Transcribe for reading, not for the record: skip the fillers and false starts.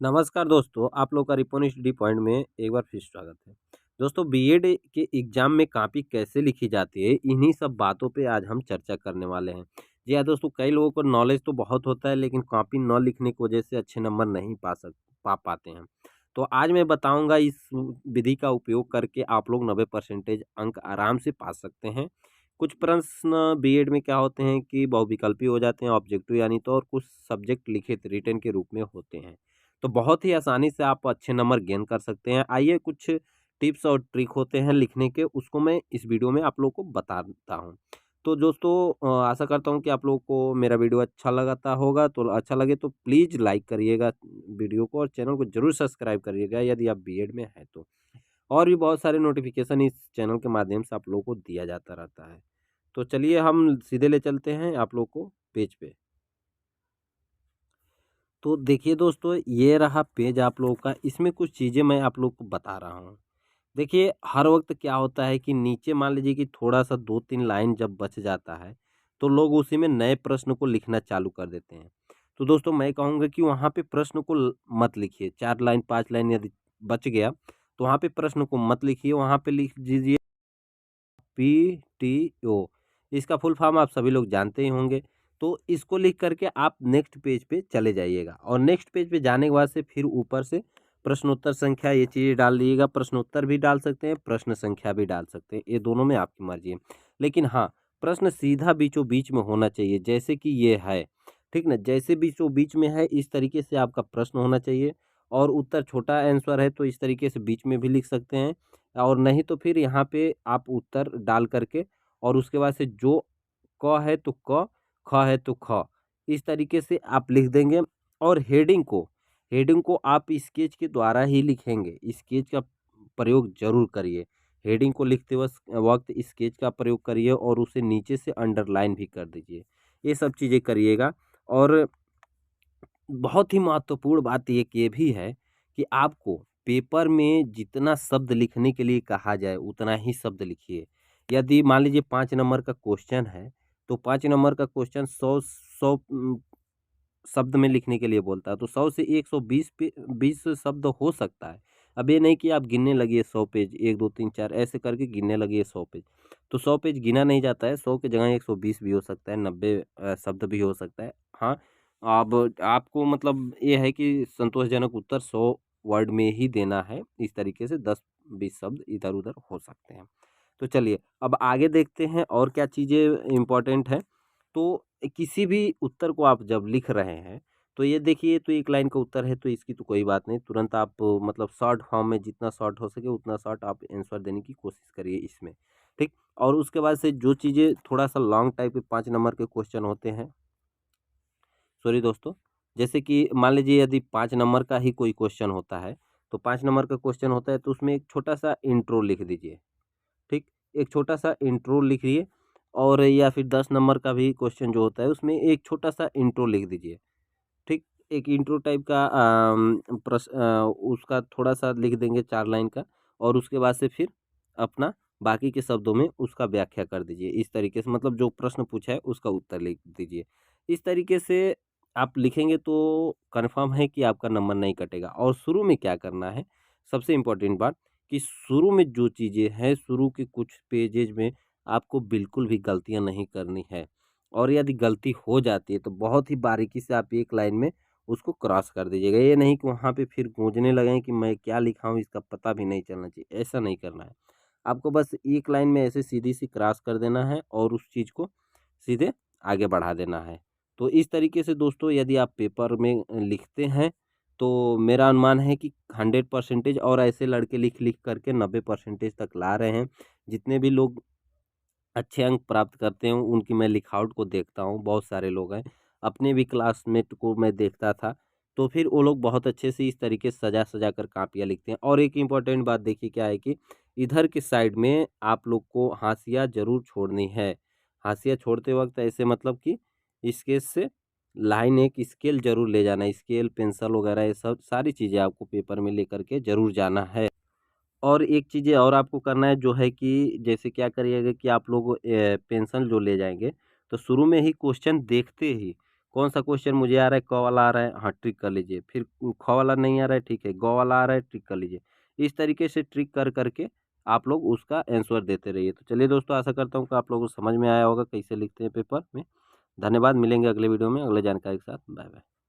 नमस्कार दोस्तों, आप लोग का रिपॉन स्टडी पॉइंट में एक बार फिर स्वागत है। दोस्तों बीएड के एग्जाम में कॉपी कैसे लिखी जाती है, इन्हीं सब बातों पे आज हम चर्चा करने वाले हैं। जी हाँ दोस्तों, कई लोगों को नॉलेज तो बहुत होता है लेकिन कॉपी न लिखने की वजह से अच्छे नंबर नहीं पा पाते हैं। तो आज मैं बताऊंगा इस विधि का उपयोग करके आप लोग 90% अंक आराम से पा सकते हैं। कुछ प्रश्न बीएड में क्या होते हैं कि बहुविकल्पी हो जाते हैं, ऑब्जेक्टिव यानी तो, और कुछ सब्जेक्ट लिखित रिटन के रूप में होते हैं। तो बहुत ही आसानी से आप अच्छे नंबर गेन कर सकते हैं। आइए कुछ टिप्स और ट्रिक होते हैं लिखने के, उसको मैं इस वीडियो में आप लोगों को बताता हूँ। तो दोस्तों आशा करता हूँ कि आप लोगों को मेरा वीडियो अच्छा लगाता होगा, तो अच्छा लगे तो प्लीज़ लाइक करिएगा वीडियो को, और चैनल को ज़रूर सब्सक्राइब करिएगा यदि आप बीएड में हैं तो। और भी बहुत सारे नोटिफिकेशन इस चैनल के माध्यम से आप लोगों को दिया जाता रहता है। तो चलिए हम सीधे ले चलते हैं आप लोग को पेज पे। तो देखिए दोस्तों, ये रहा पेज आप लोगों का। इसमें कुछ चीज़ें मैं आप लोग को बता रहा हूँ। देखिए, हर वक़्त क्या होता है कि नीचे मान लीजिए कि थोड़ा-सा 2-3 लाइन जब बच जाता है, तो लोग उसी में नए प्रश्न को लिखना चालू कर देते हैं। तो दोस्तों मैं कहूँगा कि वहाँ पे प्रश्न को मत लिखिए। 4 लाइन 5 लाइन यदि बच गया, तो वहाँ पे प्रश्न को मत लिखिए, वहाँ पे लिख दीजिए पीटीओ। इसका फुल फॉर्म आप सभी लोग जानते ही होंगे। तो इसको लिख करके आप नेक्स्ट पेज पे चले जाइएगा, और नेक्स्ट पेज पे जाने के बाद से फिर ऊपर से प्रश्नोत्तर संख्या ये चीज़ें डाल दीजिएगा। प्रश्नोत्तर भी डाल सकते हैं, प्रश्न संख्या भी डाल सकते हैं, ये दोनों में आपकी मर्जी है। लेकिन हाँ, प्रश्न सीधा बीचों बीच में होना चाहिए, जैसे कि ये है, ठीक ना? जैसे बीचों बीच में है इस तरीके से आपका प्रश्न होना चाहिए। और उत्तर छोटा आंसर है तो इस तरीके से बीच में भी लिख सकते हैं, और नहीं तो फिर यहाँ पे आप उत्तर डाल करके, और उसके बाद से जो क है तो क, ख है तो ख, इस तरीके से आप लिख देंगे। और हेडिंग को आप स्केच के द्वारा ही लिखेंगे। स्केच का प्रयोग ज़रूर करिए। हेडिंग को लिखते वक़्त स्केच का प्रयोग करिए, और उसे नीचे से अंडरलाइन भी कर दीजिए। ये सब चीज़ें करिएगा। और बहुत ही महत्वपूर्ण बात एक ये भी है कि आपको पेपर में जितना शब्द लिखने के लिए कहा जाए उतना ही शब्द लिखिए। यदि मान लीजिए 5 नंबर का क्वेश्चन है, तो 5 नंबर का क्वेश्चन 100 शब्द में लिखने के लिए बोलता है, तो 100 से 120 पे 20 शब्द हो सकता है। अब ये नहीं कि आप गिनने लगिए 100 पेज, 1, 2, 3, 4 ऐसे करके गिनने लगिए 100 पेज। तो 100 पेज गिना नहीं जाता है, 100 की जगह 120 भी हो सकता है, 90 शब्द भी हो सकता है। हाँ, अब आपको मतलब ये है कि संतोषजनक उत्तर 100 वर्ड में ही देना है, इस तरीके से 10-20 शब्द इधर-उधर हो सकते हैं। तो चलिए, अब आगे देखते हैं और क्या चीज़ें इम्पोर्टेंट हैं। तो किसी भी उत्तर को आप जब लिख रहे हैं, तो ये देखिए, तो एक लाइन का उत्तर है तो इसकी तो कोई बात नहीं, तुरंत आप मतलब शॉर्ट फॉर्म में जितना शॉर्ट हो सके उतना शॉर्ट आप आंसर देने की कोशिश करिए इसमें, ठीक? और उसके बाद से जो चीज़ें थोड़ा-सा लॉन्ग टाइप के 5 नंबर के क्वेश्चन होते हैं, सॉरी दोस्तों, जैसे कि मान लीजिए यदि 5 नंबर का ही कोई क्वेश्चन होता है, तो 5 नंबर का क्वेश्चन होता है तो उसमें एक छोटा-सा इंट्रो लिख दीजिए। ठीक? एक छोटा-सा इंट्रो लिखिए। और या फिर 10 नंबर का भी क्वेश्चन जो होता है उसमें एक छोटा-सा इंट्रो लिख दीजिए, ठीक? एक इंट्रो टाइप का उसका थोड़ा-सा लिख देंगे 4 लाइन का, और उसके बाद से फिर अपना बाकी के शब्दों में उसका व्याख्या कर दीजिए। इस तरीके से मतलब जो प्रश्न पूछा है उसका उत्तर लिख दीजिए। इस तरीके से आप लिखेंगे तो कन्फर्म है कि आपका नंबर नहीं कटेगा। और शुरू में क्या करना है, सबसे इम्पोर्टेंट बात, कि शुरू में जो चीज़ें हैं, शुरू के कुछ पेजेज़ में आपको बिल्कुल भी गलतियाँ नहीं करनी है। और यदि गलती हो जाती है तो बहुत ही बारीकी से आप एक लाइन में उसको क्रॉस कर दीजिएगा। ये नहीं कि वहाँ पे फिर गूँजने लगें कि मैं क्या लिखा हूँ इसका पता भी नहीं चलना चाहिए, ऐसा नहीं करना है। आपको बस एक लाइन में ऐसे सीधी-सी क्रॉस कर देना है और उस चीज़ को सीधे आगे बढ़ा देना है। तो इस तरीके से दोस्तों यदि आप पेपर में लिखते हैं, तो मेरा अनुमान है कि 100% और ऐसे लड़के लिख-लिख करके 90% तक ला रहे हैं। जितने भी लोग अच्छे अंक प्राप्त करते हैं, उनकी मैं लिखावट को देखता हूँ, बहुत सारे लोग हैं। अपने भी क्लासमेट को मैं देखता था, तो फिर वो लोग बहुत अच्छे से इस तरीके से सजा-सजा कर कॉपियाँ लिखते हैं। और एक इम्पोर्टेंट बात देखिए क्या है कि इधर के साइड में आप लोग को हाशिया ज़रूर छोड़नी है। हाशिया छोड़ते वक़्त ऐसे मतलब कि स्केच से लाइन एक स्केल ज़रूर ले जाना है, स्केल, पेंसिल वगैरह ये सब सारी चीज़ें आपको पेपर में लेकर के ज़रूर जाना है। और एक चीज़ें और आपको करना है जो है कि जैसे क्या करिएगा कि आप लोग पेंसिल जो ले जाएँगे, तो शुरू में ही क्वेश्चन देखते ही कौन सा क्वेश्चन मुझे आ रहा है, क वाला आ रहा है, हाँ ट्रिक कर लीजिए, फिर ख वाला नहीं आ रहा है, ठीक है, ग वाला आ रहा है, ट्रिक कर लीजिए। इस तरीके से ट्रिक कर करके आप लोग उसका आंसर देते रहिए। तो चलिए दोस्तों, आशा करता हूँ कि आप लोगों को समझ में आया होगा कैसे लिखते हैं पेपर में। धन्यवाद, मिलेंगे अगले वीडियो में अगले जानकारी के साथ। Bye bye.